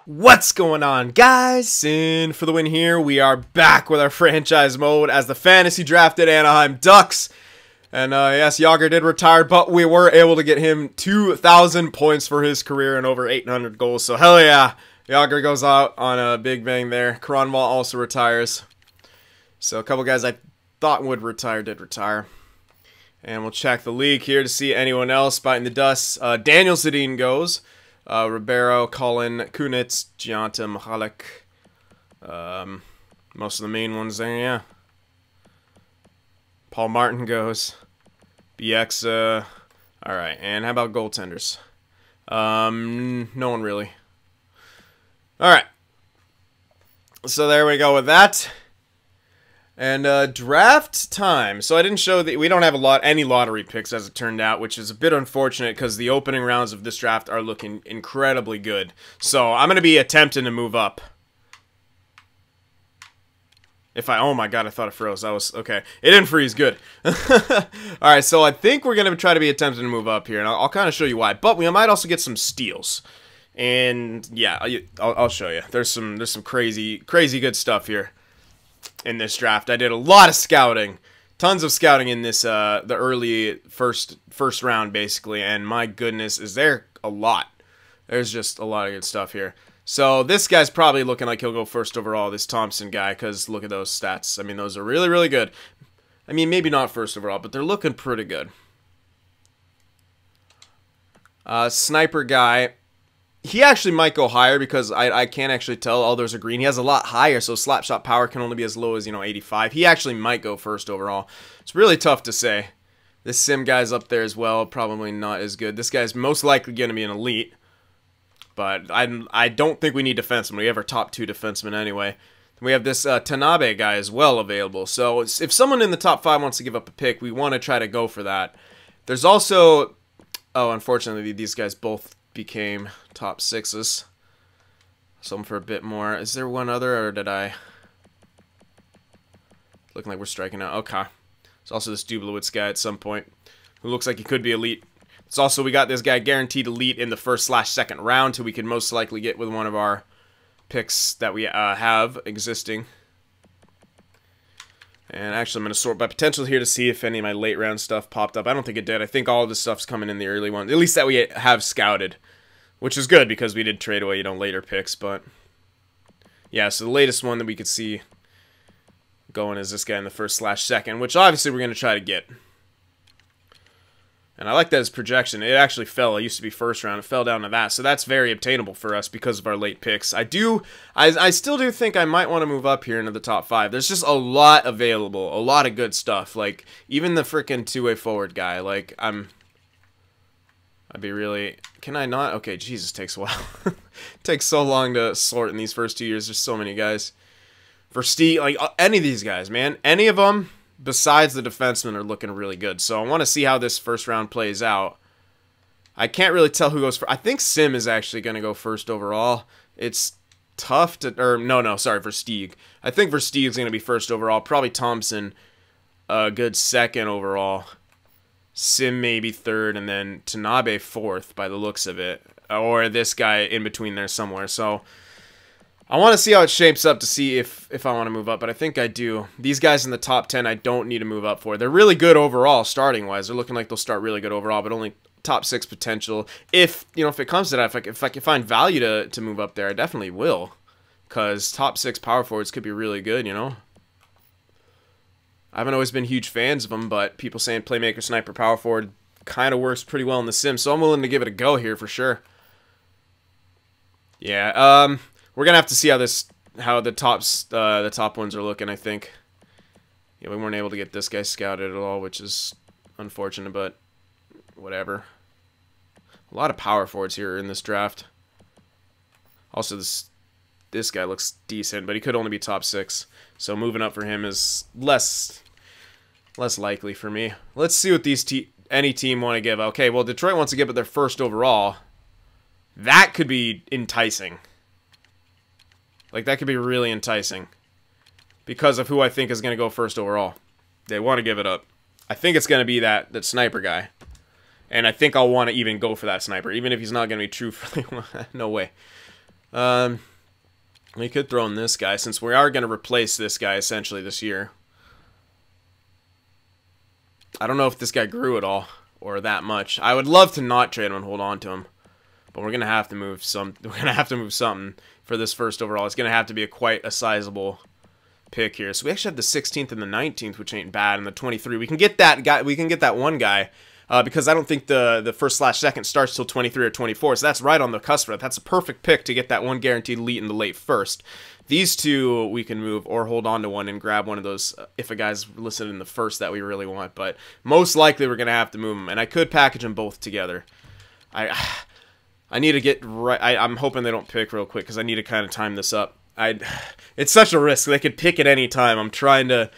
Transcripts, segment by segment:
What's going on, guys? Cyn for the win here. We are back with our franchise mode as the fantasy drafted Anaheim Ducks. And yes, Yager did retire, but we were able to get him 2,000 points for his career and over 800 goals. So hell yeah, Yager goes out on a big bang there. Kronwall also retires. So a couple guys I thought would retire did retire. And we'll check the league here to see anyone else biting the dust. Daniel Sedin goes. Ribeiro, Cullen, Kunitz, Gianta, Michalek. Most of the main ones there, yeah. Paul Martin goes. BX, alright, and how about goaltenders? No one really. Alright. So there we go with that. And draft time. So I didn't show that we don't have any lottery picks as it turned out, which is a bit unfortunate because the opening rounds of this draft are looking incredibly good. So I'm going to be attempting to move up. Oh my god, I thought it froze. That was okay. It didn't freeze. Good. Alright, so I think we're going to try to be attempting to move up here, and I'll kind of show you why. But we might also get some steals. And yeah, I'll show you. There's some crazy good stuff here in this draft. I did a lot of scouting, tons of scouting in this the early first round basically, and my goodness, is there a lot. There's just a lot of good stuff here. So this guy's probably looking like he'll go first overall, this Thompson guy, because look at those stats. I mean, those are really good. I mean, maybe not first overall, but they're looking pretty good. Sniper guy, he actually might go higher because I can't actually tell. Oh, there's a green. He has a lot higher, so slap shot power can only be as low as, 85. He actually might go first overall. It's really tough to say. This Sim guy's up there as well. Probably not as good. This guy's most likely going to be an elite. But I don't think we need defensemen. We have our top 2 defensemen anyway. We have this Tanabe guy as well available. So if someone in the top 5 wants to give up a pick, we want to try to go for that. There's also... Oh, unfortunately, these guys both became top 6s. Some for a bit more. Is there one other, or did I... Looking like we're striking out. Okay. There's also this Dublowitz guy at some point, who looks like he could be elite. It's also, we got this guy guaranteed elite in the first/second round, who we can most likely get with one of our picks that we have existing. And actually, I'm going to sort by potential here to see if any of my late round stuff popped up. I don't think it did. I think all of this stuff's coming in the early ones, at least that we have scouted, which is good because we did trade away, later picks. But yeah, so the latest one that we could see going is this guy in the first/second, which obviously we're going to try to get. And I like that as projection. It actually fell. It used to be first round. It fell down to that. So that's very obtainable for us because of our late picks. I still do think I might want to move up here into the top 5. There's just a lot available. A lot of good stuff. Like, even the freaking two-way forward guy. Like, I'd be really... Can I not? Okay, Jesus, takes a while. It takes so long to sort in these first 2 years. There's so many guys. For Steve, like, any of these guys, man. Any of them... besides the defensemen are looking really good. So I want to see how this first round plays out. I can't really tell who goes first. I think Sim is actually going to go first overall. It's tough to... Or, no, sorry, Versteeg. I think Versteeg's going to be first overall. Probably Thompson, a good second overall. Sim maybe third, and then Tanabe fourth by the looks of it. Or this guy in between there somewhere. So... I want to see how it shapes up to see if I want to move up, but I think I do. These guys in the top 10 I don't need to move up for. They're really good overall, starting-wise. They're looking like they'll start really good overall, but only top 6 potential. If it comes to that, if I can find value to move up there, I definitely will. Because top 6 power forwards could be really good, I haven't always been huge fans of them, but people saying playmaker, sniper, power forward kind of works pretty well in the sim, so I'm willing to give it a go here for sure. Yeah, we're gonna have to see how the top ones are looking. I think. Yeah, we weren't able to get this guy scouted at all, which is unfortunate, but whatever. A lot of power forwards here in this draft. Also, this guy looks decent, but he could only be top 6, so moving up for him is less likely for me. Let's see what any team want to give. Okay, well, Detroit wants to give it their first overall. That could be enticing. Like, that could be really enticing. Because of who I think is going to go first overall. They want to give it up. I think it's going to be that sniper guy. And I think I'll want to even go for that sniper. Even if he's not going to be true for... no way. We could throw in this guy since we are going to replace this guy essentially this year. I don't know if this guy grew at all or that much. I would love to not trade him and hold on to him, but we're gonna have to move some. We're gonna have to move something for this first overall. It's gonna have to be quite a sizable pick here. So we actually have the 16th and the 19th, which ain't bad, and the 23. We can get that guy. We can get that one guy because I don't think the first/second starts till 23 or 24. So that's right on the cusp. That's a perfect pick to get that one guaranteed elite in the late first. These two we can move or hold on to one and grab one of those if a guy's listed in the first that we really want. But most likely we're going to have to move them. And I could package them both together. I need to get right. I'm hoping they don't pick real quick because I need to kind of time this up. It's such a risk. They could pick at any time. I'm trying to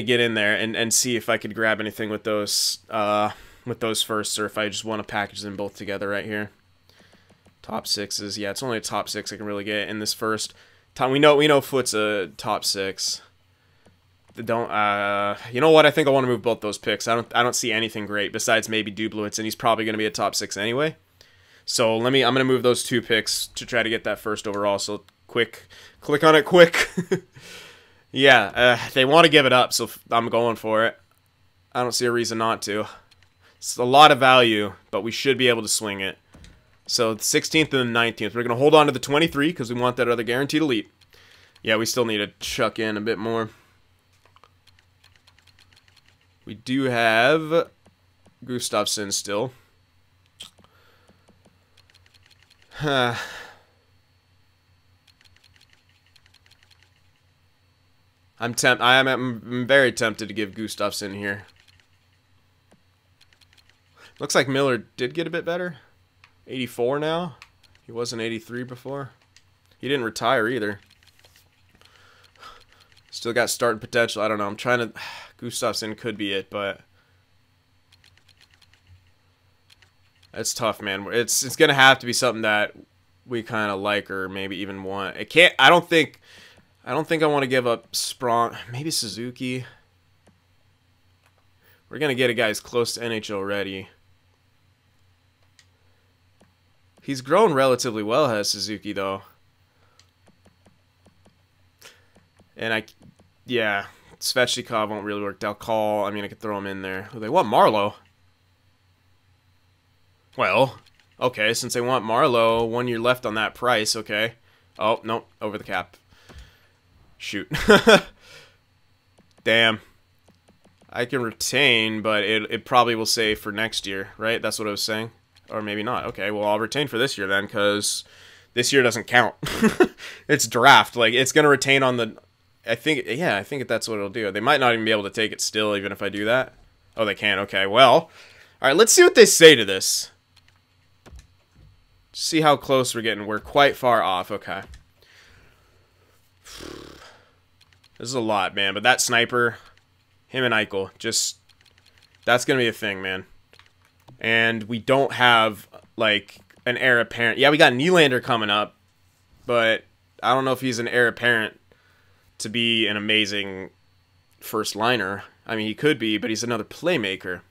get in there and see if I could grab anything with those firsts, or if I just want to package them both together right here. Top sixes, yeah, it's only a top six I can really get in this first. We know Foot's a top six. You know what? I think I want to move both those picks. I don't see anything great besides maybe Dublowitz, and he's probably going to be a top six anyway. So I'm going to move those two picks to try to get that first overall. So click on it quick. Yeah, they want to give it up, so I'm going for it. I don't see a reason not to. It's a lot of value, but we should be able to swing it. So the 16th and the 19th. We're going to hold on to the 23 because we want that other guaranteed elite. Yeah, we still need to chuck in a bit more. We do have Gustafsson still. I'm very tempted to give Gustafsson here. Looks like Miller did get a bit better. 84 now. He wasn't 83 before. He didn't retire either. Still got starting potential. I don't know. I'm trying to... Gustafsson could be it, but... It's tough, man. It's going to have to be something that we kind of like or maybe even want. It can't... I don't think I want to give up Sprong. Maybe Suzuki. We're going to get a guy who's close to NHL ready. He's grown relatively well, has Suzuki, though. And yeah, Svechnikov won't really work. Dalcall, I mean, I could throw him in there. Oh, they want Marlowe. Well, okay, since they want Marlowe, 1 year left on that price, okay. Oh, nope, over the cap. Shoot. Damn. I can retain, but it probably will say for next year, right? That's what I was saying. Or maybe not. Okay, well, I'll retain for this year then, because this year doesn't count. It's draft. Like, it's going to retain on the... I think that's what it'll do. They might not even be able to take it still, even if I do that. Oh, they can. Okay, well. All right, let's see what they say to this. See how close we're getting. We're quite far off. Okay. This is a lot, man. But that sniper, him and Eichel, just... That's going to be a thing, man. And we don't have, like, an heir apparent. Yeah, we got Nylander coming up, but I don't know if he's an heir apparent to be an amazing first liner. I mean, he could be, but he's another playmaker.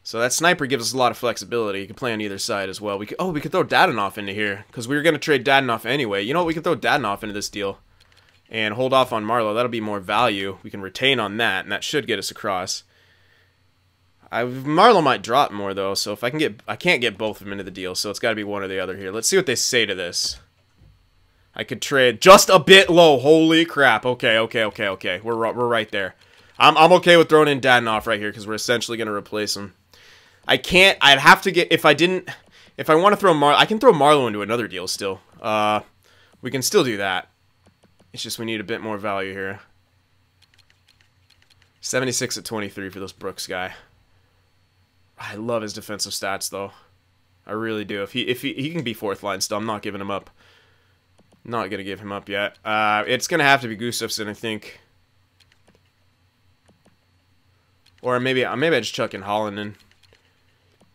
So that sniper gives us a lot of flexibility. He can play on either side as well. We could throw Dadonov into here, because we were going to trade Dadonov anyway. You know what? We could throw Dadonov into this deal and hold off on Marlowe. That'll be more value. We can retain on that, and that should get us across. Marlowe might drop more, though, so if I can't get both of them into the deal, so it's got to be one or the other here. Let's see what they say to this. I could trade just a bit low. Holy crap. Okay. We're right there. I'm okay with throwing in Dadonov right here, because we're essentially going to replace him. I'd have to get, if I want to throw Marlowe, I can throw Marlowe into another deal still. We can still do that. It's just we need a bit more value here. 76 at 23 for this Brooks guy. I love his defensive stats, though. I really do. If he can be fourth line still, I'm not giving him up. Not gonna give him up yet. It's gonna have to be Gustafsson, I think. Or maybe I just chuck in Holland in.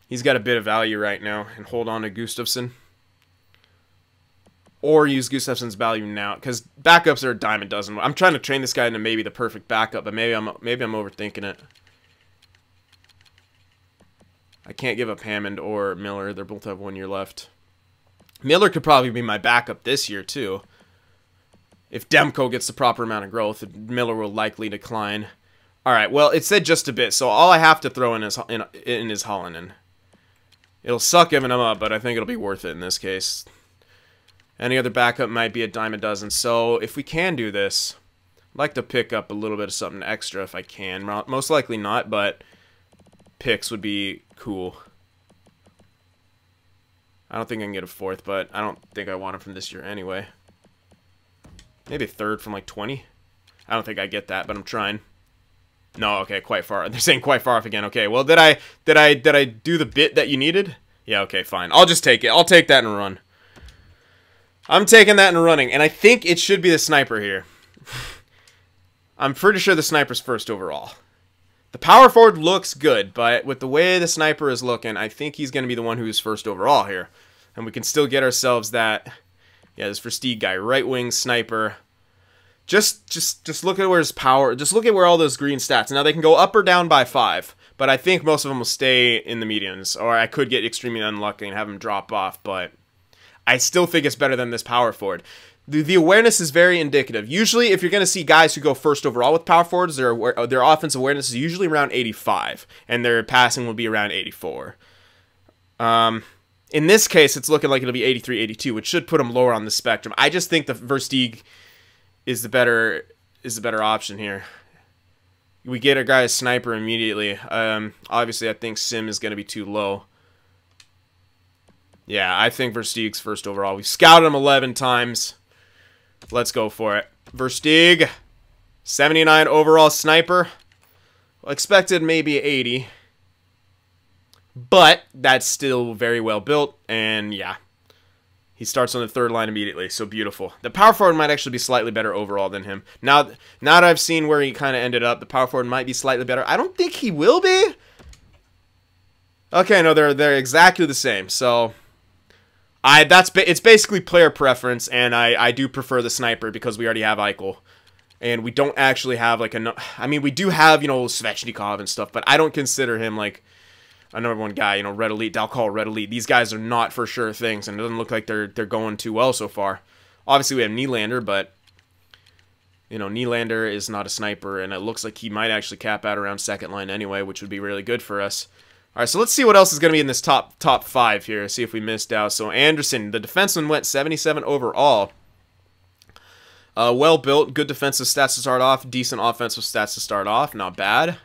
He's got a bit of value right now, and hold on to Gustafsson. Or use Gustafsson's value now, because backups are a dime a dozen. I'm trying to train this guy into maybe the perfect backup, but maybe I'm overthinking it. I can't give up Hammond or Miller. They both have 1 year left. Miller could probably be my backup this year, too. If Demko gets the proper amount of growth, Miller will likely decline. All right, well, it said just a bit, so all I have to throw in is Hollinen. It'll suck giving him up, but I think it'll be worth it in this case. Any other backup might be a dime a dozen. So if we can do this, I'd like to pick up a little bit of something extra if I can. Most likely not, but picks would be cool. I don't think I can get a fourth, but I don't think I want him from this year anyway. Maybe a third from like 20. I don't think I get that, but I'm trying. No, okay, quite far. They're saying quite far off again. Okay, well, did I do the bit that you needed? Yeah, okay, fine. I'll just take it. I'll take that and run. I'm taking that and running, and I think it should be the sniper here. I'm pretty sure the sniper's first overall. The power forward looks good, but with the way the sniper is looking, I think he's going to be the one who's first overall here. And we can still get ourselves that, yeah, this Versteeg guy, right wing sniper. Just look at where his power, just look at where all those green stats. Now they can go up or down by 5, but I think most of them will stay in the medians, or I could get extremely unlucky and have him drop off, but I still think it's better than this power forward. The awareness is very indicative. Usually, if you're going to see guys who go first overall with power forwards, their offensive awareness is usually around 85, and their passing will be around 84. In this case, it's looking like it'll be 83, 82, which should put them lower on the spectrum. I just think the Versteeg is the better option here. We get a guy a sniper immediately. Obviously, I think Sim is going to be too low. Yeah, I think Versteeg's first overall. We've scouted him 11 times. Let's go for it. Versteeg, 79 overall sniper. Well, expected maybe 80. But that's still very well built. And yeah, he starts on the third line immediately. So beautiful. The power forward might actually be slightly better overall than him. Now that I've seen where he kind of ended up, the power forward might be slightly better. I don't think he will be. Okay, no, they're exactly the same. So it's basically player preference, and I do prefer the sniper because we already have Eichel, and we don't actually have like I mean, we do have, you know, Svechnikov and stuff, but I don't consider him like a number one guy. You know, Red Elite, Dalcall, Red Elite. These guys are not for sure things, and it doesn't look like they're going too well so far. Obviously, we have Nylander, but you know, Nylander is not a sniper, and it looks like he might actually cap out around second line anyway, which would be really good for us. All right, so let's see what else is going to be in this top 5 here. See if we missed out. So Anderson, the defenseman, went 77 overall. Well built, good defensive stats to start off, decent offensive stats to start off, not bad.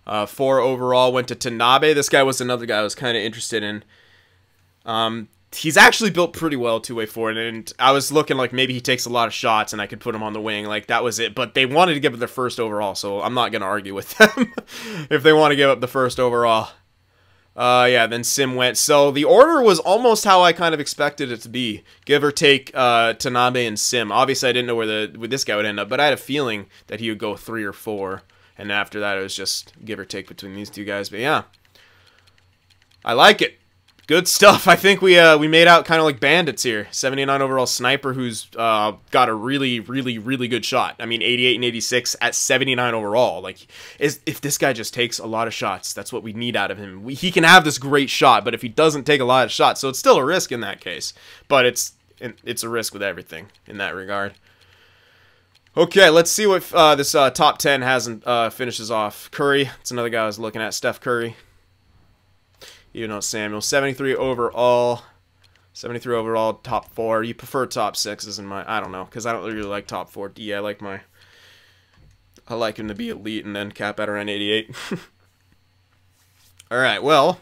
4 overall went to Tanabe. This guy was another guy I was kind of interested in. He's actually built pretty well two-way forward, and I was looking like maybe he takes a lot of shots and I could put him on the wing. Like, that was it. But they wanted to give it their first overall, so I'm not going to argue with them if they want to give up the first overall. Yeah, then Sim went. So the order was almost how I kind of expected it to be, give or take Tanabe and Sim. Obviously, I didn't know where this guy would end up, but I had a feeling that he would go 3 or 4, and after that, it was just give or take between these two guys. But yeah, I like it. Good stuff. I think we made out kind of like bandits here. 79 overall sniper who's got a really, really, really good shot. I mean, 88 and 86 at 79 overall. Like, if this guy just takes a lot of shots, that's what we need out of him. He can have this great shot, but if he doesn't take a lot of shots, so it's still a risk in that case. But it's a risk with everything in that regard. Okay, let's see what this top 10 hasn't finishes off. Curry, it's another guy I was looking at. Steph Curry. Even though Samuel, 73 overall. 73 overall, top 4. You prefer top 6s in my... I don't know, because I don't really like top 4. Yeah, I like him to be elite and then cap out around 88. Alright, well,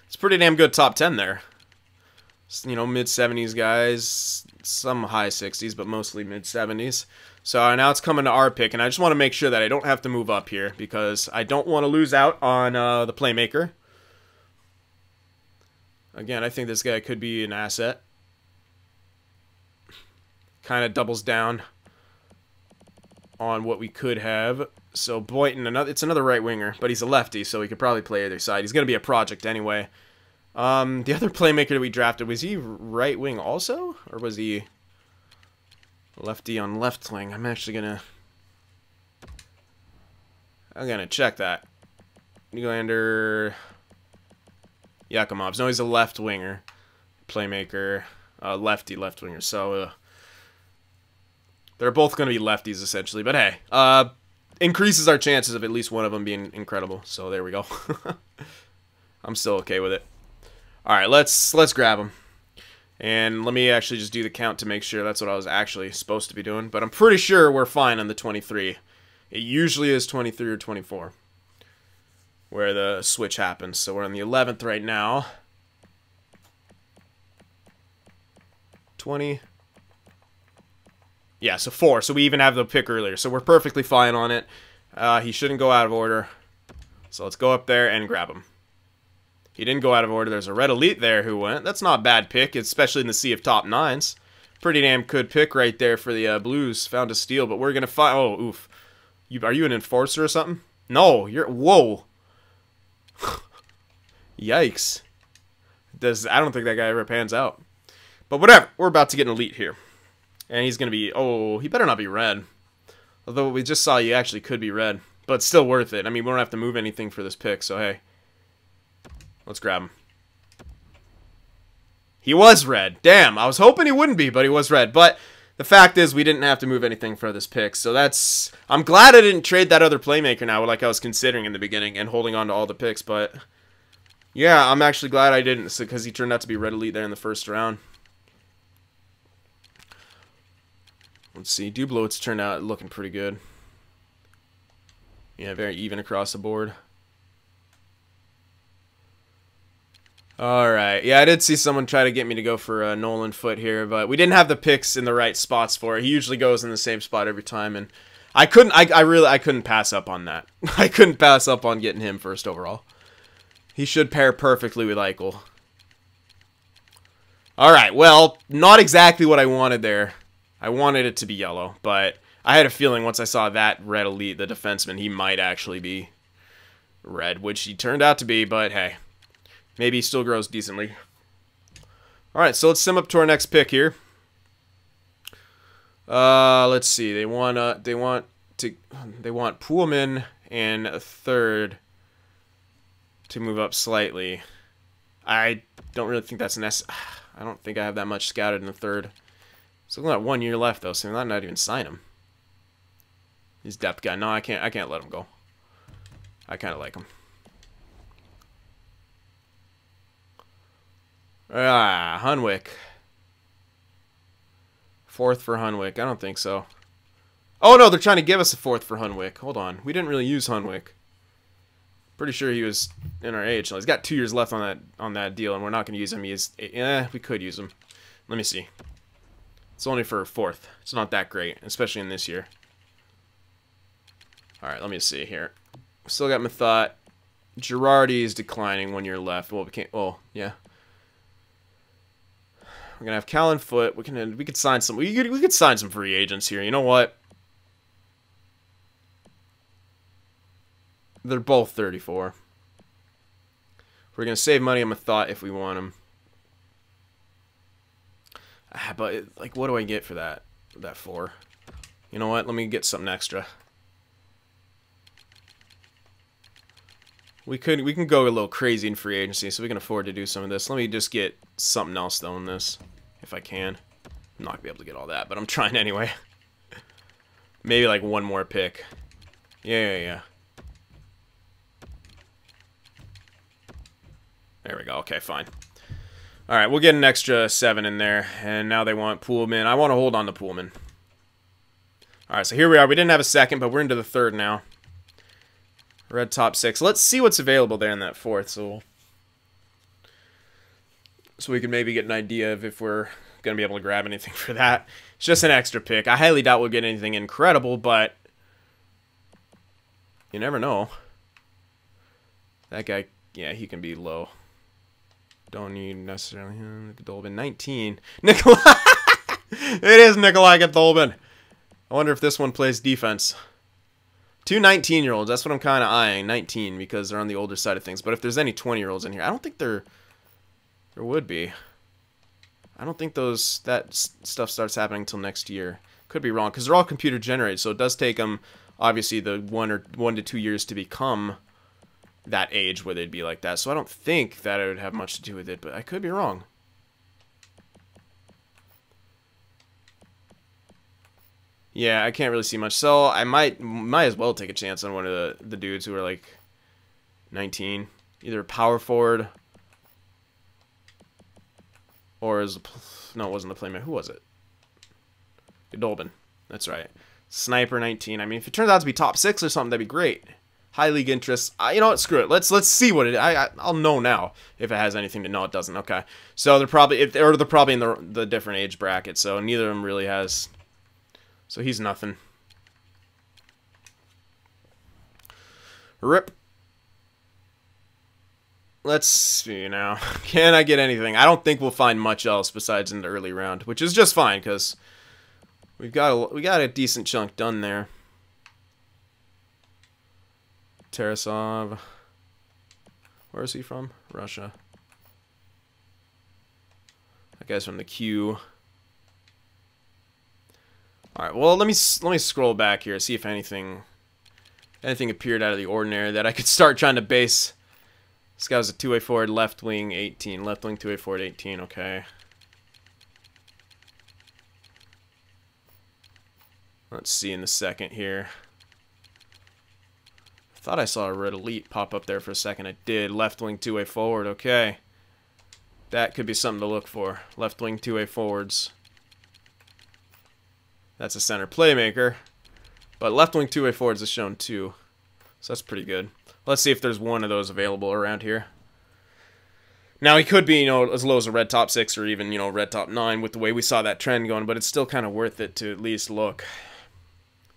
it's pretty damn good top 10 there. You know, mid-70s guys, some high 60s, but mostly mid-70s. So now it's coming to our pick, and I just want to make sure that I don't have to move up here, because I don't want to lose out on the playmaker. Again, I think this guy could be an asset. Kind of doubles down on what we could have. So Boynton, it's another right winger, but he's a lefty, so he could probably play either side. He's going to be a project anyway. The other playmaker that we drafted, was he right wing also? Or was he lefty on left wing? I'm gonna check that. Nylander... Yakimov's. No, he's a left winger. playmaker, lefty, left winger. So they're both going to be lefties essentially. But hey, increases our chances of at least one of them being incredible. So there we go. I'm still okay with it. All right, let's grab them. And let me actually just do the count to make sure that's what I was actually supposed to be doing. But I'm pretty sure we're fine on the 23. It usually is 23 or 24 where the switch happens. So we're on the 11th right now. 20. Yeah, so 4. So we even have the pick earlier. So we're perfectly fine on it. He shouldn't go out of order. So let's go up there and grab him. He didn't go out of order. There's a red elite there who went. That's not a bad pick, especially in the sea of top 9s. Pretty damn good pick right there for the Blues. Found a steal, but we're going to find... Oh, oof. Are you an enforcer or something? No, you're... Whoa. Yikes. I don't think that guy ever pans out. But whatever. We're about to get an elite here. And he's going to be... Oh, he better not be red. Although we just saw he actually could be red. But still worth it. I mean, we don't have to move anything for this pick, so hey. Let's grab him. He was red. Damn, I was hoping he wouldn't be, but he was red. But the fact is we didn't have to move anything for this pick. So that's... I'm glad I didn't trade that other playmaker now like I was considering in the beginning and holding on to all the picks. But yeah, I'm actually glad I didn't because he turned out to be red elite there in the first round. Let's see. Dublowitz turned out looking pretty good. Yeah, very even across the board. Alright, yeah, I did see someone try to get me to go for Nolan Foote here, but we didn't have the picks in the right spots for it. He usually goes in the same spot every time, and I couldn't pass up on that. I couldn't pass up on getting him first overall. He should pair perfectly with Eichel. Alright, well, not exactly what I wanted there. I wanted it to be yellow, but I had a feeling once I saw that red elite, the defenseman, he might actually be red, which he turned out to be, but hey. Maybe he still grows decently. Alright, so let's sim up to our next pick here. Let's see. They want Pullman and a third to move up slightly. I don't really think that's I don't think I have that much scouted in the third. So we've got 1 year left though, so I'm not even sign him. He's depth guy. No, I can't let him go. I kinda like him. Hunwick. 4th for Hunwick. I don't think so. Oh, no, they're trying to give us a 4th for Hunwick. Hold on. We didn't really use Hunwick. Pretty sure he was in our AHL. He's got 2 years left on that deal, and we're not going to use him. We could use him. Let me see. It's only for 4th. It's not that great, especially in this year. All right, let me see here. Still got Mathot. Girardi is declining 1 year left. Well, we can't... Oh, yeah. We're gonna have Callan Foote. We could sign some. We could sign some free agents here. You know what? They're both 34. We're gonna save money on Mathot if we want them. But like, what do I get for that? That for? You know what? Let me get something extra. We can go a little crazy in free agency, so we can afford to do some of this. Let me just get something else, though, in this, if I can. I'm not going to be able to get all that, but I'm trying anyway. Maybe, like, one more pick. Yeah. There we go. Okay, fine. All right, we'll get an extra 7 in there, and now they want Pullman. I want to hold on to Pullman. All right, so here we are. We didn't have a second, but we're into the third now. Red top 6. Let's see what's available there in that 4th, so we can maybe get an idea of if we're going to be able to grab anything for that. It's just an extra pick. I highly doubt we'll get anything incredible, but you never know. That guy, yeah, he can be low. Don't need necessarily Dolbin. 19. Nikolai. It is Nikolai Dolbin. I wonder if this one plays defense. 2 19-year-olds, that's what I'm kind of eyeing, 19, because they're on the older side of things. But if there's any 20-year-olds in here, I don't think there would be. I don't think that stuff starts happening until next year. Could be wrong, because they're all computer generated, so it does take them, obviously, the 1 to 2 years to become that age where they'd be like that. So I don't think that it would have much to do with it, but I could be wrong. Yeah, I can't really see much. So I might as well take a chance on one of the dudes who are like 19. Either a power forward or is no, it wasn't the playmaker. Who was it? Godolbin. That's right. Sniper 19. I mean, if it turns out to be top 6 or something, that'd be great. High league interest. You know what? Screw it. Let's see what it. I'll know now if it has anything to know. It doesn't. Okay. So they're probably they're probably in the different age bracket. So neither of them really has. So he's nothing. Rip. Let's see now. Can I get anything? I don't think we'll find much else besides in the early round, which is just fine because we got a decent chunk done there. Tarasov. Where is he from? Russia. That guy's from the Q. All right. Well, let me scroll back here, see if anything appeared out of the ordinary that I could start trying to base. This guy was a two-way forward, left wing 18, left wing two-way forward 18. Okay. Let's see in the second here. I thought I saw a red elite pop up there for a second. I did. Left wing two-way forward. Okay. That could be something to look for. Left wing two-way forwards. That's a center playmaker. But left wing two-way forwards is shown too. So that's pretty good. Let's see if there's one of those available around here. Now, he could be, as low as a red top 6 or even, red top 9 with the way we saw that trend going, but it's still kind of worth it to at least look.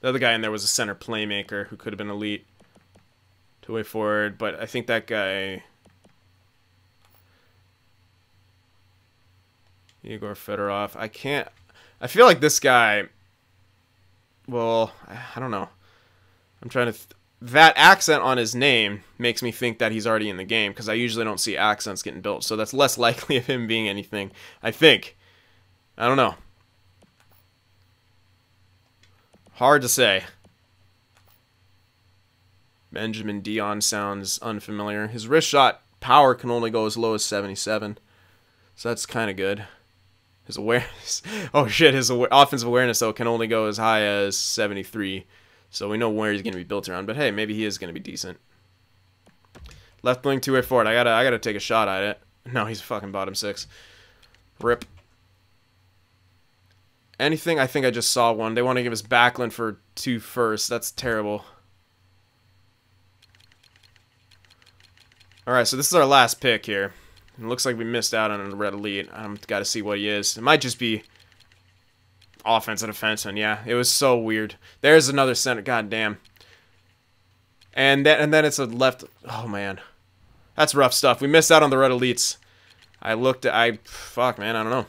The other guy in there was a center playmaker who could have been elite. Two-way forward, but I think that guy... Igor Fedorov. I feel like this guy... Well, I don't know. I'm trying to... That accent on his name makes me think that he's already in the game, because I usually don't see accents getting built, so that's less likely of him being anything, I think. I don't know. Hard to say. Benjamin Dion sounds unfamiliar. His wrist shot power can only go as low as 77, so that's kind of good. His awareness... Oh shit, his offensive awareness, though, can only go as high as 73. So we know where he's going to be built around. But hey, maybe he is going to be decent. Left wing two-way forward. I gotta take a shot at it. No, he's fucking bottom 6. Rip. Anything? I think I just saw one. They want to give us Backlund for 2 firsts. That's terrible. Alright, so this is our last pick here. It looks like we missed out on a red elite. I've got to see what he is. It might just be... offensive defenseman, yeah. It was so weird. There's another center. God damn. And then it's a left. Oh, man. That's rough stuff. We missed out on the red elites. Fuck, man. I don't know.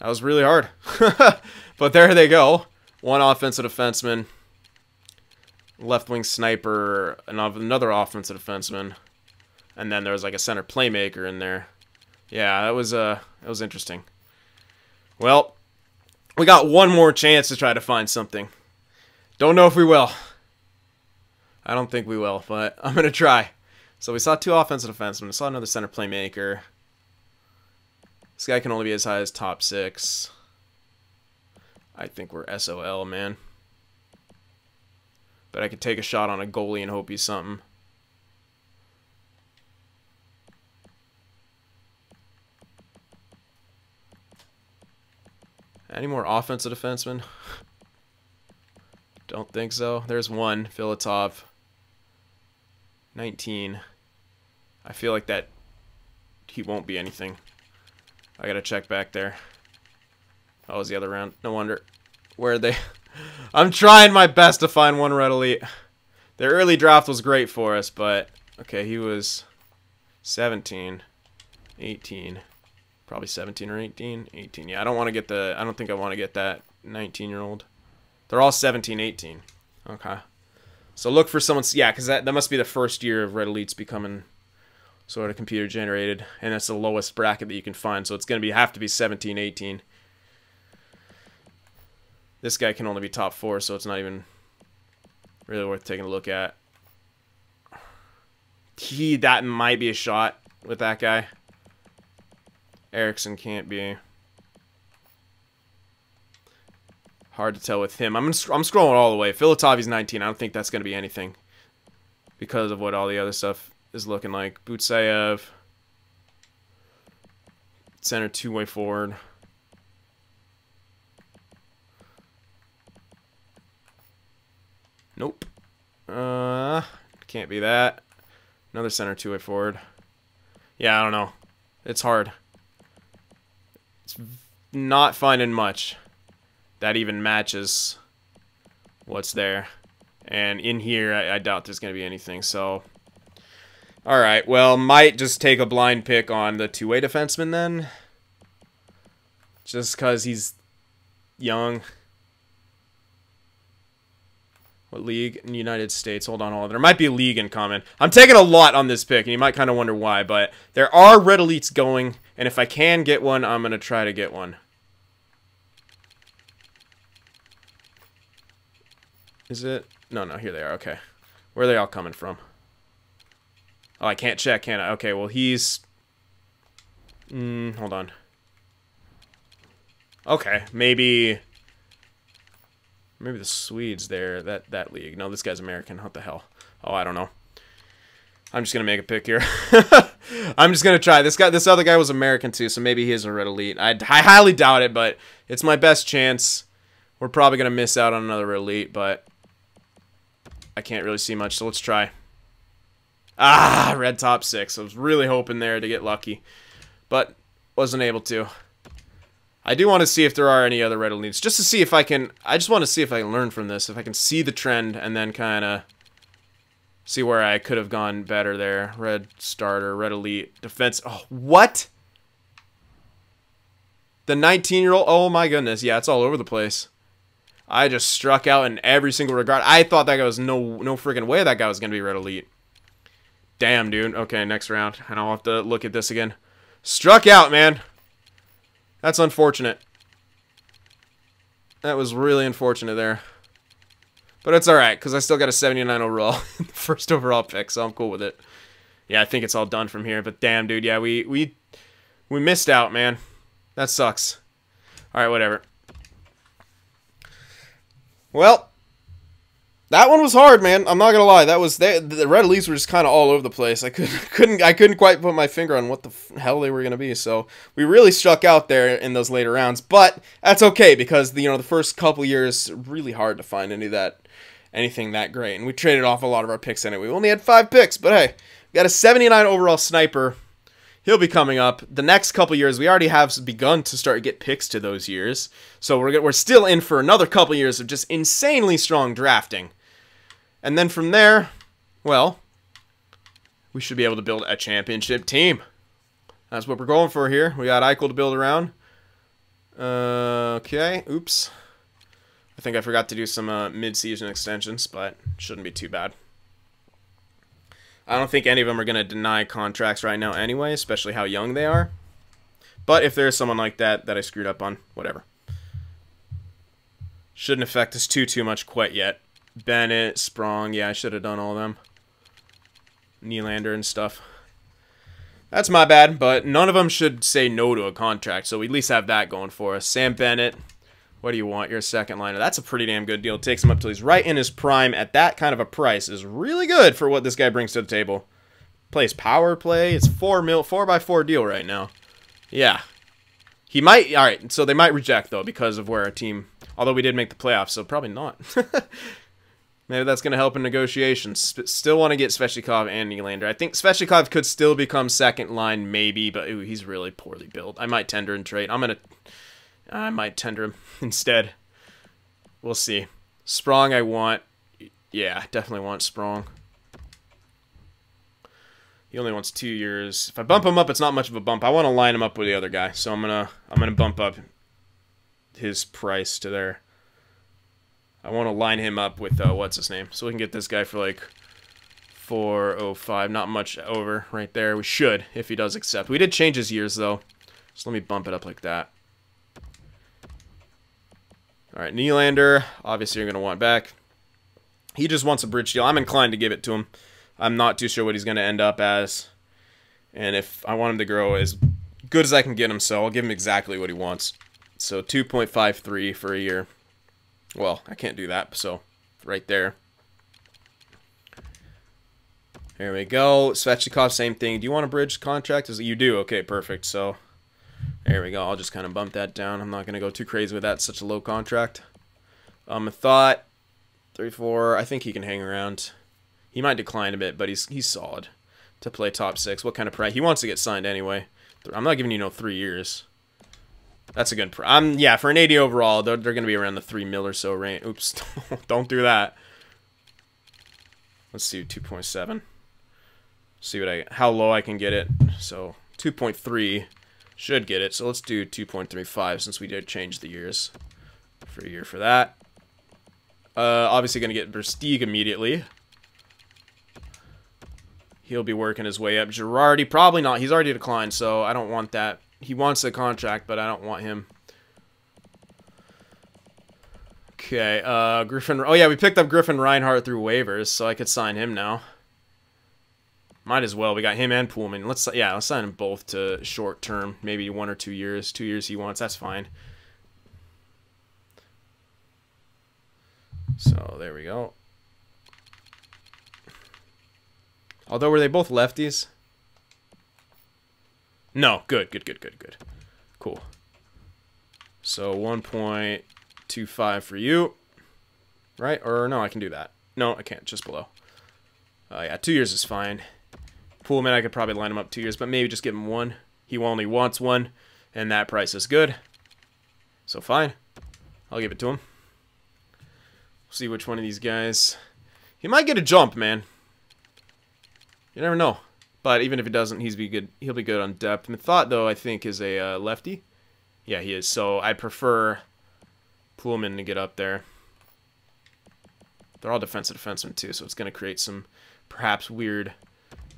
That was really hard. But there they go. One offensive defenseman. Left wing sniper. Another offensive defenseman. And then there was like a center playmaker in there. Yeah, that was interesting. Well, we got one more chance to try to find something. Don't know if we will. I don't think we will, but I'm going to try. So we saw 2 offensive defensemen. We saw another center playmaker. This guy can only be as high as top 6. I think we're SOL, man. But I could take a shot on a goalie and hope he's something. Any more offensive defensemen? Don't think so. There's one, Filatov. 19. I feel like that he won't be anything. I gotta check back there. Oh, it was the other round. No wonder. Where are they? I'm trying my best to find one red elite. Their early draft was great for us, but... Okay, he was 17, 18... Probably 17 or 18. 18. Yeah, I don't want to get the... I don't think I want to get that 19-year-old. They're all 17, 18. Okay. So look for someone... Yeah, because that must be the first year of red elites becoming sort of computer generated. And that's the lowest bracket that you can find. So it's going to have to be 17, 18. This guy can only be top 4, so it's not even really worth taking a look at. That might be a shot with that guy. Erickson can't be. Hard to tell with him. I'm scrolling all the way. Filatovi's 19. I don't think that's going to be anything because of what all the other stuff is looking like. Butsayev. Center two-way forward. Nope. Can't be that. Another center two-way forward. Yeah, I don't know. It's hard. It's not finding much that even matches what's there. And in here, I doubt there's going to be anything. So, all right. Well, might just take a blind pick on the two-way defenseman then. Just because he's young. What league? In the United States. Hold on. There might be a league in common. I'm taking a lot on this pick, and you might kind of wonder why. But there are red elites going, and if I can get one, I'm going to try to get one. Is it? No, here they are. Okay. Where are they all coming from? Oh, I can't check, can I? Okay, well, he's... hold on. Okay, maybe the Swedes there, that league. No, this guy's American. What the hell? Oh, I don't know. I'm just going to make a pick here. I'm just going to try. This other guy was American too, so maybe he is a red elite. I highly doubt it, but it's my best chance. We're probably going to miss out on another elite, but I can't really see much, so let's try. Ah, red top 6. I was really hoping there to get lucky, but wasn't able to. I do want to see if there are any other red elites, just to see if I can. I just want to see if I can learn from this, if I can see the trend, and then kind of see where I could have gone better there. Red starter, red elite, defense. Oh, what? The 19-year-old? Oh my goodness, yeah, it's all over the place. I just struck out in every single regard. I thought that guy was no freaking way that guy was gonna be red elite. Damn, dude. Okay, next round, and I'll have to look at this again. Struck out, man. That's unfortunate. That was really unfortunate there. But it's alright, because I still got a 79 overall. First overall pick, so I'm cool with it. Yeah, I think it's all done from here. But damn, dude, yeah, we missed out, man. That sucks. Alright, whatever. Well, that one was hard, man. I'm not gonna lie. That was the red elites were just kind of all over the place. I couldn't quite put my finger on what the hell they were gonna be. So we really struck out there in those later rounds, but that's okay because the first couple years really hard to find anything that great, and we traded off a lot of our picks anyway. We only had 5 picks, but hey, we got a 79 overall sniper. He'll be coming up. The next couple years, we already have begun to start to get picks to those years. So we're still in for another couple years of just insanely strong drafting. And then from there, well, we should be able to build a championship team. That's what we're going for here. We got Eichel to build around. Okay, oops. I think I forgot to do some mid-season extensions, but shouldn't be too bad. I don't think any of them are going to deny contracts right now anyway, especially how young they are. But if there's someone like that I screwed up on, whatever. Shouldn't affect us too much quite yet. Bennett, Sprong, yeah, I should have done all of them. Nylander and stuff. That's my bad, but none of them should say no to a contract, so we at least have that going for us. Sam Bennett, what do you want? You're a second liner. That's a pretty damn good deal. It takes him up till he's right in his prime at that kind of a price. Is really good for what this guy brings to the table. Plays power play. It's 4x4 deal right now. Yeah. He might, alright, so they might reject though because of where our team, although we did make the playoffs, so probably not. Maybe that's going to help in negotiations. Still want to get Svechnikov and Nylander. I think Svechnikov could still become second line, maybe, but ooh, he's really poorly built. I might tender and trade. I might tender him instead. We'll see. Sprong I want. Yeah, definitely want Sprong. He only wants 2 years. If I bump him up, it's not much of a bump. I want to line him up with the other guy, so I'm gonna bump up his price to there. I want to line him up with what's his name, so we can get this guy for like 405. Not much over right there. We should if he does accept. We did change his years though, so let me bump it up like that. All right, Nylander. Obviously, you're gonna want back. He just wants a bridge deal. I'm inclined to give it to him. I'm not too sure what he's going to end up as. And if I want him to grow as good as I can get him, so I'll give him exactly what he wants. So 2.53 for a year. Well, I can't do that, so right there. There we go. Svechnikov, same thing. Do you want a bridge contract? You do. Okay, perfect. So there we go. I'll just kind of bump that down. I'm not going to go too crazy with that. Such a low contract. I thought 3-4. I think he can hang around. He might decline a bit, but he's solid to play top 6. What kind of price? He wants to get signed anyway. I'm not giving you no 3 years. That's a good price. Yeah, for an 80 overall, they're going to be around the 3 mil or so range. Oops, don't do that. Let's do 2.7. See how low I can get it. So 2.3 should get it. So let's do 2.35 since we did change the years for a year for that. Obviously going to get Versteeg immediately. He'll be working his way up. Girardi, probably not. He's already declined, so I don't want that. He wants the contract, but I don't want him. Okay, Griffin. Oh, yeah, we picked up Griffin Reinhart through waivers, so I could sign him now. Might as well. We got him and Pullman. Let's sign them both to short term, maybe 1 or 2 years. 2 years he wants. That's fine. So there we go. Although, were they both lefties? No. Good. Cool. So 1.25 for you. Right? Or no, I can do that. No, I can't. Just below. Yeah, 2 years is fine. Pullman, I could probably line him up 2 years, but maybe just give him 1. He only wants 1, and that price is good. So fine. I'll give it to him. See which one of these guys. He might get a jump, man. You never know. But even if he doesn't, he'll be good on depth. Thought, though, I think is a lefty. Yeah, he is. So I prefer Pullman to get up there. They're all defensive defensemen, too, so it's going to create some perhaps weird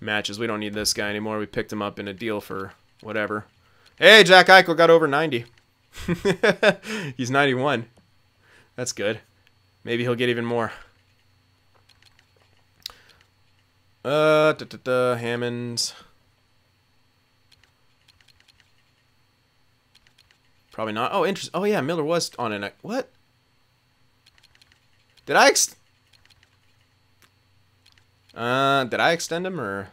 matches. We don't need this guy anymore. We picked him up in a deal for whatever. Hey, Jack Eichel got over 90. He's 91. That's good. Maybe he'll get even more. Hammonds. Probably not. Oh, interesting. Oh, yeah, Miller was on an... What? Did I extend him, or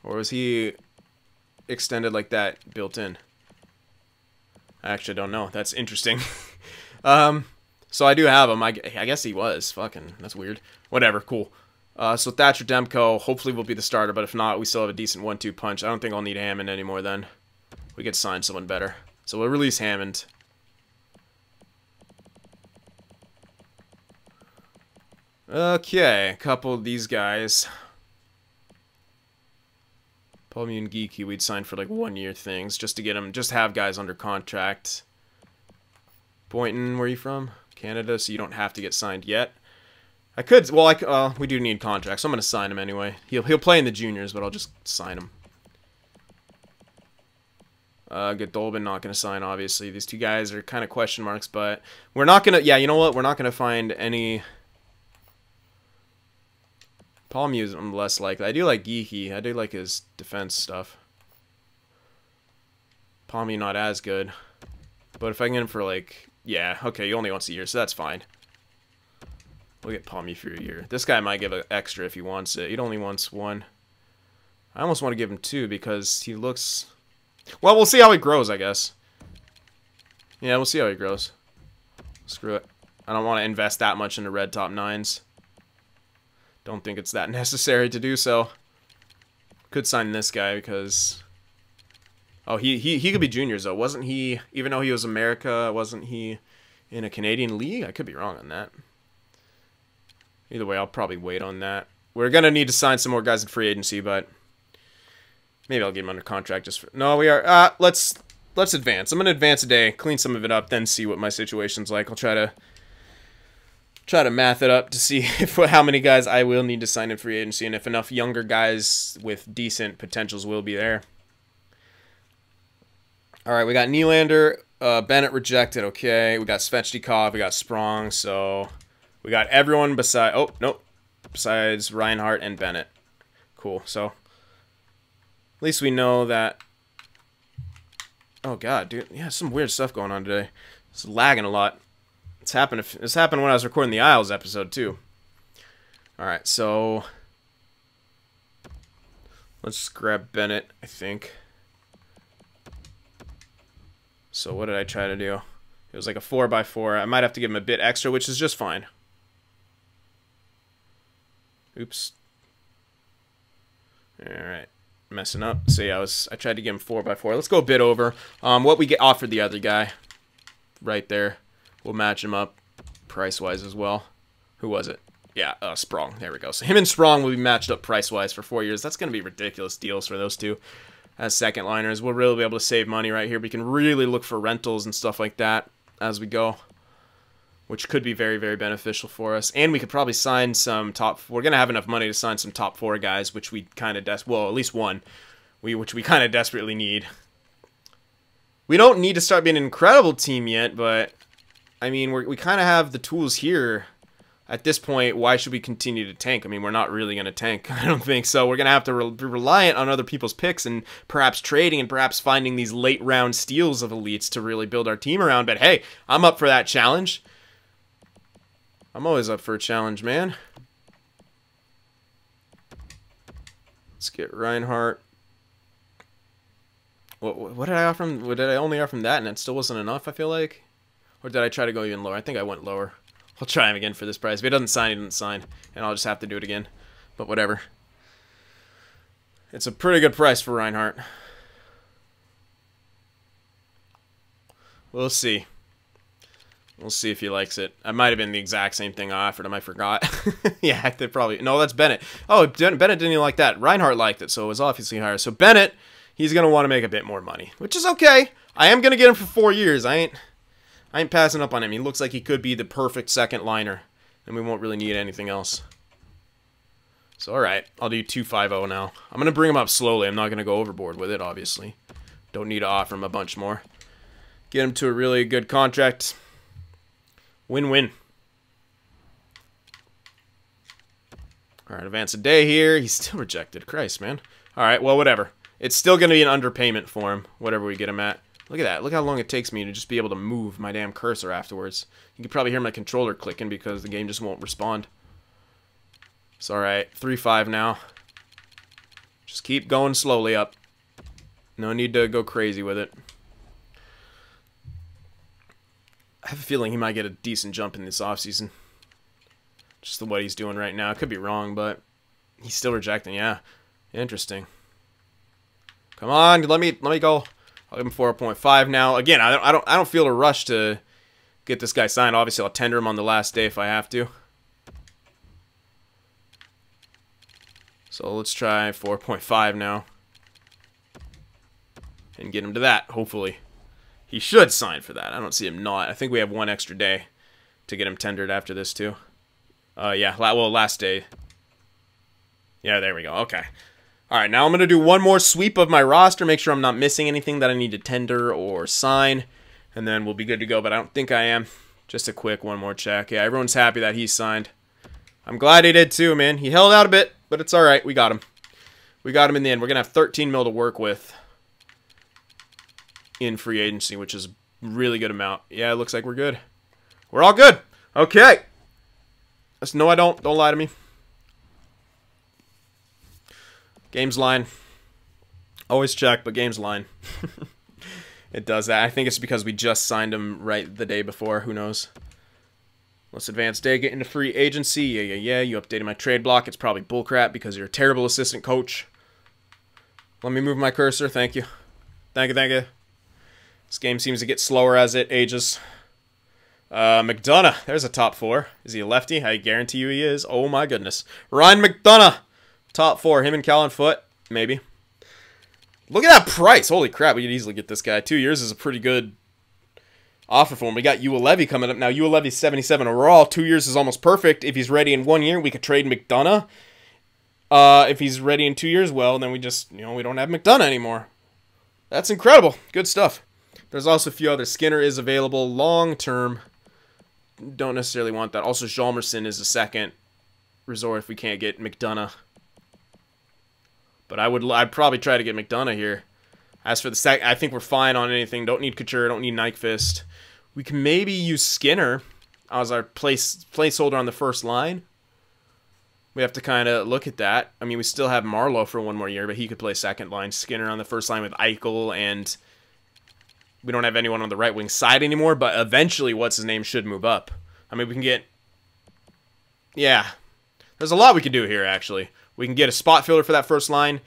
was he extended like that built in? I actually don't know. That's interesting. So I do have him. I guess he was. Fucking, that's weird. Whatever, cool. So Thatcher Demko hopefully will be the starter, but if not, we still have a decent 1-2 punch. I don't think I'll need Hammond anymore then. We could sign someone better. So we'll release Hammond. Okay, a couple of these guys. Palmy and Geeky we'd sign for like 1-year things just to get them, just have guys under contract. Boynton, where are you from? Canada, so you don't have to get signed yet. I could, well, we do need contracts, so I'm going to sign him anyway. He'll play in the juniors, but I'll just sign him. Godolbin, not going to sign, obviously. These two guys are kind of question marks, but we're not going to, yeah, you know what? We're not going to find any... Palmu, I'm less likely. I do like Geeky. I do like his defense stuff. Palmu, not as good. But if I can get him for, like... Yeah, okay, he only wants a year, so that's fine. We'll get Palmu for a year. This guy might give an extra if he wants it. He only wants 1. I almost want to give him 2 because he looks... Well, we'll see how he grows, I guess. Yeah, we'll see how he grows. Screw it. I don't want to invest that much into red top 9s. Don't think it's that necessary to do so. Could sign this guy because... Oh, he could be juniors, though. Wasn't he... Even though he was America, wasn't he in a Canadian league? I could be wrong on that. Either way, I'll probably wait on that. We're going to need to sign some more guys in free agency, but... Maybe I'll get him under contract just for... No, we are... Let's advance. I'm going to advance a day, clean some of it up, then see what my situation's like. I'll try to math it up to see how many guys I will need to sign in free agency and if enough younger guys with decent potentials will be there. All right, we got Nylander, Bennett rejected. Okay, we got Svechnikov, we got Sprong, so we got everyone besides. Oh nope, besides Reinhart and Bennett. Cool. So at least we know that. Oh god, dude, yeah, some weird stuff going on today. It's lagging a lot. This happened when I was recording the Isles episode too. All right, so let's grab Bennett, I think. So what did I try to do? It was like a 4x4. I might have to give him a bit extra, which is just fine. Oops. Alright. Messing up. So yeah, I tried to give him 4x4. Let's go a bit over. What we get offered the other guy. Right there. We'll match him up price-wise as well. Who was it? Yeah, Sprong. There we go. So him and Sprong will be matched up price-wise for 4 years. That's going to be ridiculous deals for those two. As second liners, we'll really be able to save money right here. We can really look for rentals and stuff like that as we go, which could be very, very beneficial for us. And we could probably sign some we're going to have enough money to sign some top 4 guys, which we kind of well, at least one, which we kind of desperately need. We don't need to start being an incredible team yet, but I mean, we kind of have the tools here. At this point, why should we continue to tank? I mean, we're not really going to tank. I don't think so. We're going to have to be reliant on other people's picks and perhaps trading and perhaps finding these late round steals of elites to really build our team around. But hey, I'm up for that challenge. I'm always up for a challenge, man. Let's get Reinhardt. What did I offer him? What did I only offer him that and it still wasn't enough, I feel like? Or did I try to go even lower? I think I went lower. I'll try him again for this price. If he doesn't sign, he doesn't sign. And I'll just have to do it again. But whatever. It's a pretty good price for Reinhardt. We'll see. We'll see if he likes it. I might have been the exact same thing I offered him. I forgot. Yeah, they probably... No, that's Bennett. Oh, Bennett didn't even like that. Reinhardt liked it, so it was obviously higher. So Bennett, he's going to want to make a bit more money, which is okay. I am going to get him for 4 years. I ain't passing up on him. He looks like he could be the perfect second liner, and we won't really need anything else. So, alright, I'll do 2.50 now. I'm going to bring him up slowly. I'm not going to go overboard with it, obviously. Don't need to offer him a bunch more. Get him to a really good contract. Win-win. Alright, advance a day here. He's still rejected. Christ, man. Alright, well, whatever. It's still going to be an underpayment for him, whatever we get him at. Look at that. Look how long it takes me to just be able to move my damn cursor afterwards. You can probably hear my controller clicking because the game just won't respond. It's alright. 3.5 now. Just keep going slowly up. No need to go crazy with it. I have a feeling he might get a decent jump in this offseason. Just the what he's doing right now. I could be wrong, but he's still rejecting. Yeah. Interesting. Come on, let me go. I'll give him 4.5 now. Again, I don't feel a rush to get this guy signed. Obviously, I'll tender him on the last day if I have to. So let's try 4.5 now. And get him to that, hopefully. He should sign for that. I don't see him not. I think we have one extra day to get him tendered after this, too. Yeah, well, last day. Yeah, there we go. Okay. Alright, now I'm going to do one more sweep of my roster, make sure I'm not missing anything that I need to tender or sign, and then we'll be good to go, but I don't think I am. Just a quick one more check. Yeah, everyone's happy that he's signed. I'm glad he did too, man. He held out a bit, but it's alright. We got him. We got him in the end. We're going to have 13 mil to work with in free agency, which is a really good amount. Yeah, it looks like we're good. We're all good. Okay. No, I don't. Don't lie to me. Game's line. Always check, but game's line. It does that. I think it's because we just signed him right the day before. Who knows? Let's advance day, get into free agency. Yeah. You updated my trade block. It's probably bullcrap because you're a terrible assistant coach. Let me move my cursor. Thank you. Thank you. This game seems to get slower as it ages. McDonough. There's a top 4. Is he a lefty? I guarantee you he is. Oh my goodness. Ryan McDonough. Top 4, him and Callan Foote, maybe. Look at that price. Holy crap, we could easily get this guy. 2 years is a pretty good offer for him. We got Uelevi coming up now. Uelevi's 77 overall. 2 years is almost perfect. If he's ready in 1 year, we could trade McDonough. If he's ready in 2 years, well, then we just, we don't have McDonough anymore. That's incredible. Good stuff. There's also a few others. Skinner is available long-term. Don't necessarily want that. Also, Hjalmarsson is a second resort if we can't get McDonough. But I'd probably try to get McDonough here. As for the I think we're fine on anything. Don't need Couture, don't need Nyquist. We can maybe use Skinner as our placeholder on the first line. We have to kind of look at that. I mean, we still have Marlowe for one more year, but he could play second line. Skinner on the first line with Eichel, and we don't have anyone on the right wing side anymore, but eventually what's his name should move up. I mean, we can get... Yeah. There's a lot we can do here, actually. We can get a spot filler for that first line.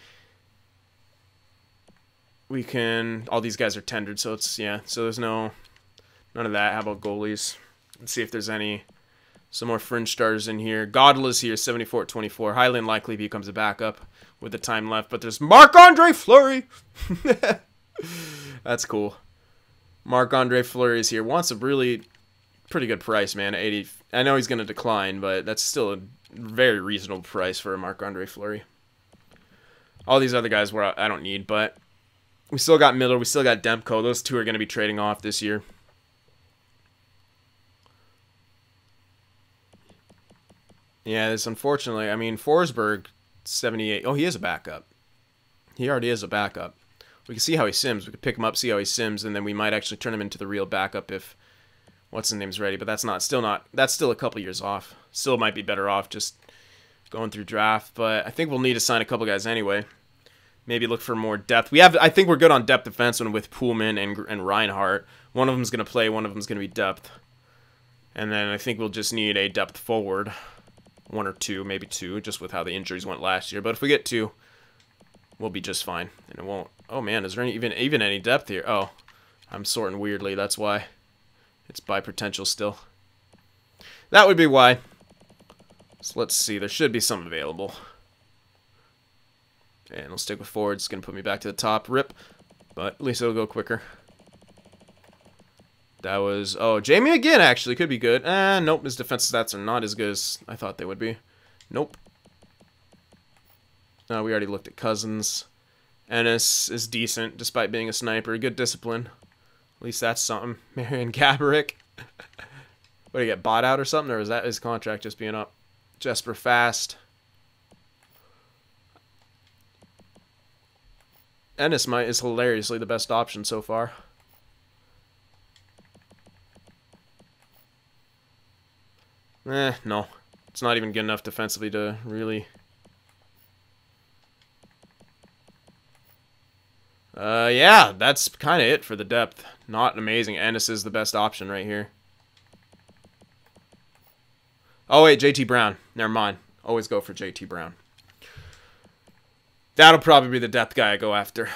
We can... All these guys are tendered, so it's... Yeah, so there's none of that. How about goalies? Let's see if there's any... Some more fringe starters in here. Godla's here, 74-24. Highly unlikely he becomes a backup with the time left. But there's Marc-Andre Fleury. That's cool. Marc-Andre Fleury is here. Wants a really pretty good price, man. 80. I know he's going to decline, but that's still a very reasonable price for a Marc-Andre Fleury. All these other guys I don't need, but we still got Miller. We still got Demko. Those two are going to be trading off this year. Yeah, this unfortunately, I mean, Forsberg, 78. Oh, he is a backup. He already is a backup. We can see how he sims. We could pick him up, see how he sims, and then we might actually turn him into the real backup if what's his name's ready. But that's still a couple years off. Still might be better off just going through draft. But I think we'll need to sign a couple guys anyway. Maybe look for more depth. I think we're good on depth defensemen with Pullman and Reinhart. One of them's going to play. One of them's going to be depth. And then I think we'll just need a depth forward. One or two, maybe two, just with how the injuries went last year. But if we get two, we'll be just fine. And it won't... Oh, man, is there even any depth here? Oh, I'm sorting weirdly. That's why. It's by potential still. That would be why. So let's see. There should be some available. And we'll stick with forward. It's going to put me back to the top. Rip. But at least it'll go quicker. That was... Oh, Jamie again, actually. Could be good. Nope. His defense stats are not as good as I thought they would be. Nope. No, we already looked at Cousins. Ennis is decent, despite being a sniper. Good discipline. At least that's something. Marian Gaborik. What, did he get bought out or something? Or is that his contract just being up? Jesper Fast. Ennis is hilariously the best option so far. No. It's not even good enough defensively to really... Yeah, that's kind of it for the depth. Not amazing. Ennis is the best option right here. Oh, wait, JT Brown. Never mind. Always go for JT Brown. That'll probably be the depth guy I go after.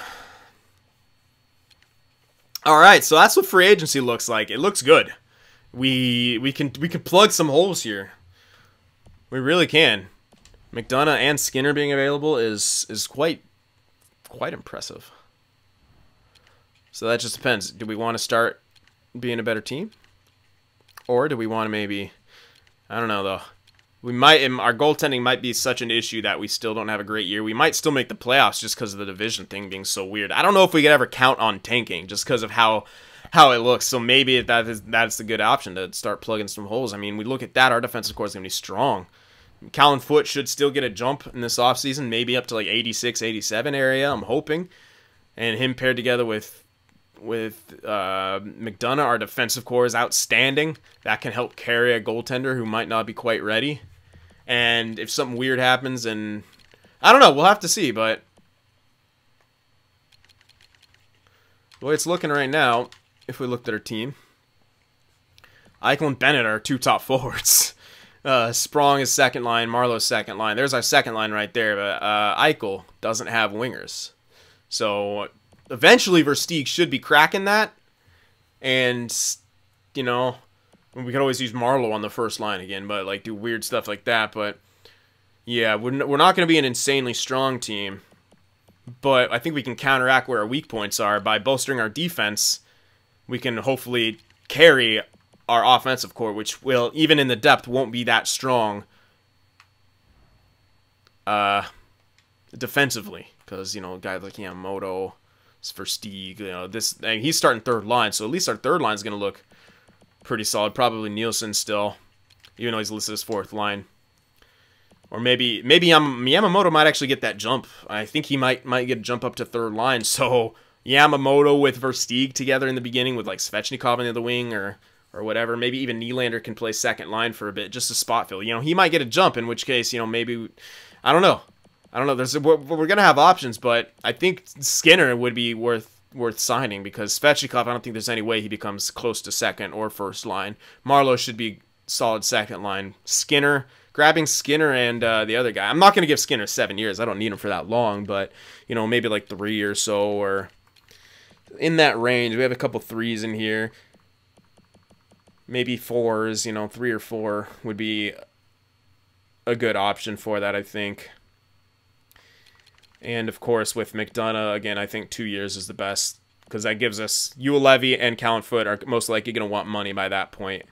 All right, so that's what free agency looks like. It looks good. We can plug some holes here. We really can. McDonough and Skinner being available is quite impressive. So that just depends. Do we want to start being a better team? Or do we want to maybe... I don't know, though. We might... Our goaltending might be such an issue that we still don't have a great year. We might still make the playoffs just because of the division thing being so weird. I don't know if we could ever count on tanking just because of how it looks. So maybe that's a good option to start plugging some holes. I mean, we look at that. Our defensive core is going to be strong. Callan Foote should still get a jump in this offseason, maybe up to like 86, 87 area, I'm hoping. And him paired together with McDonough, our defensive core is outstanding. That can help carry a goaltender who might not be quite ready. And if something weird happens, and I don't know, we'll have to see, but the way it's looking right now, if we looked at our team, Eichel and Bennett are our two top forwards. Sprong is second line, Marlowe's second line. There's our second line right there, but Eichel doesn't have wingers. So eventually Versteeg should be cracking that. And, you know, we could always use Marlowe on the first line again, but like do weird stuff like that. But yeah, we're not going to be an insanely strong team. But I think we can counteract where our weak points are by bolstering our defense. We can hopefully carry our offensive core, which will, even in the depth, won't be that strong defensively. Because, you know, guys like Yamamoto, Versteeg, you know, he's starting third line, so at least our third line is going to look pretty solid. Probably Nielsen still, even though he's listed as fourth line. Or maybe Yamamoto might actually get that jump. I think he might get a jump up to third line. So Yamamoto with Versteeg together in the beginning with like Svechnikov on the other wing, or or whatever. Maybe even Nylander can play second line for a bit, just to spot fill. You know, he might get a jump, in which case, you know, maybe, I don't know. We're gonna have options, but I think Skinner would be worth signing, because Svechnikov, I don't think there's any way he becomes close to second or first line. Marleau should be solid second line. Skinner, grabbing Skinner and the other guy. I'm not gonna give Skinner 7 years. I don't need him for that long, but you know, maybe like 3 or so, or in that range. We have a couple 3s in here. Maybe 4s, you know, 3 or 4 would be a good option for that, I think. And, of course, with McDonough, again, I think 2 years is the best, because that gives us Ulevy and Callan Foote are most likely going to want money by that point.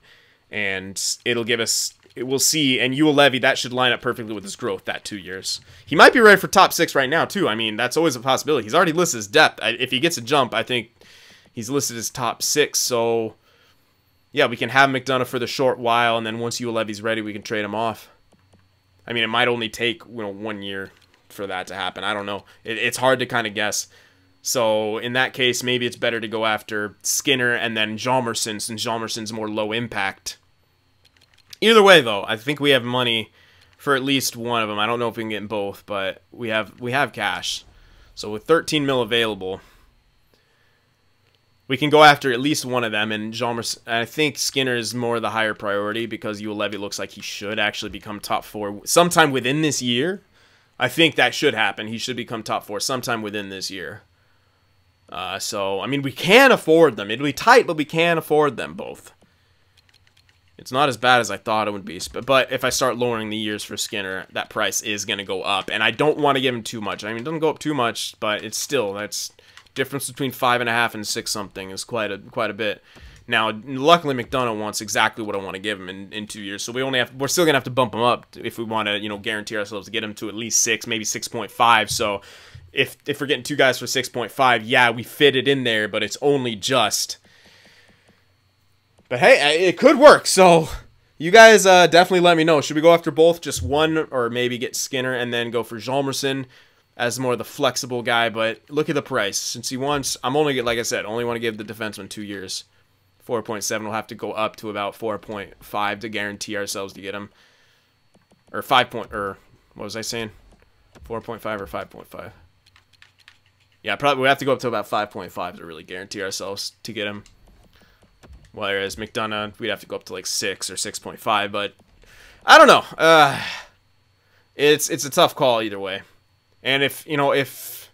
And it'll give us, we'll see, and Ulevy, that should line up perfectly with his growth, that 2 years. He might be ready for top 6 right now, too. I mean, that's always a possibility. He's already listed his depth. If he gets a jump, I think he's listed as top 6, so yeah, we can have McDonough for the short while, and then once Ulevy's ready, we can trade him off. I mean, it might only take, you know, 1 year for that to happen. I don't know. It's hard to kind of guess. So in that case, maybe it's better to go after Skinner and then Hjalmarsson, since Hjalmarsson's more low impact. Either way, though, I think we have money for at least one of them. I don't know if we can get both, but we have cash. So with 13 mil available, we can go after at least one of them, and Hjalmarsson, I think Skinner is more the higher priority, because Ulevy looks like he should actually become top 4 sometime within this year. I think that should happen. He should become top 4 sometime within this year. So, I mean, we can afford them. It'll be tight, but we can afford them both. It's not as bad as I thought it would be. But if I start lowering the years for Skinner, that price is going to go up. And I don't want to give him too much. I mean, it doesn't go up too much, but it's still, that's difference between 5.5 and 6 something is quite a bit. Now, luckily, McDonough wants exactly what I want to give him in 2 years, so we're still gonna have to bump him up if we want to, you know, guarantee ourselves to get him to at least 6, maybe 6.5. So, if we're getting 2 guys for 6.5, yeah, we fit it in there, but it's only just. But hey, it could work. So, you guys definitely let me know. Should we go after both, just one, or maybe get Skinner and then go for Hjalmarsson as more the flexible guy? But look at the price. Since he wants, I'm only, like I said, only want to give the defenseman 2 years. 4.7 will have to go up to about 4.5 to guarantee ourselves to get him. Or 5 or what was I saying? 4.5 or 5.5? Yeah, probably we have to go up to about 5.5 to really guarantee ourselves to get him. Whereas McDonough, we'd have to go up to like 6 or 6.5, but I don't know. It's a tough call either way. And if, you know, if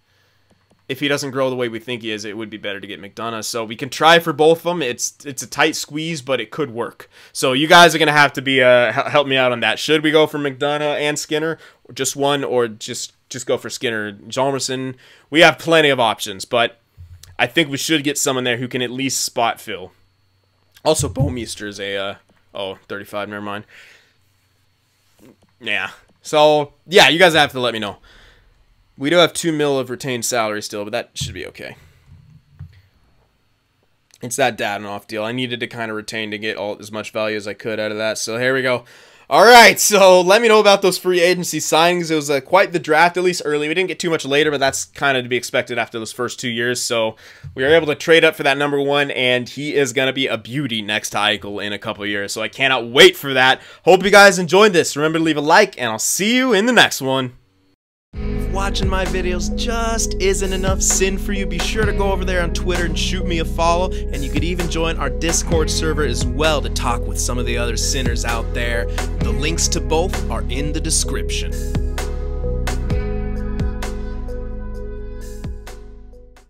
he doesn't grow the way we think he is, it would be better to get McDonough. So we can try for both of them. It's a tight squeeze, but it could work. So you guys are going to have to be help me out on that. Should we go for McDonough and Skinner? Or just one, or just go for Skinner? Hjalmarsson, we have plenty of options, but I think we should get someone there who can at least spot fill. Also, Bouwmeester's a 35, never mind. Yeah. So, yeah, you guys have to let me know. We do have 2 mil of retained salary still, but that should be okay. It's that dad and off deal. I needed to kind of retain to get as much value as I could out of that. So here we go. All right, so let me know about those free agency signings. It was quite the draft, at least early. We didn't get too much later, but that's kind of to be expected after those first 2 years. So we were able to trade up for that number 1, and he is going to be a beauty next to Eichel in a couple years. So I cannot wait for that. Hope you guys enjoyed this. Remember to leave a like, and I'll see you in the next one. Watching my videos just isn't enough sin for you, be sure to go over there on Twitter and shoot me a follow, and you could even join our Discord server as well to talk with some of the other sinners out there. The links to both are in the description.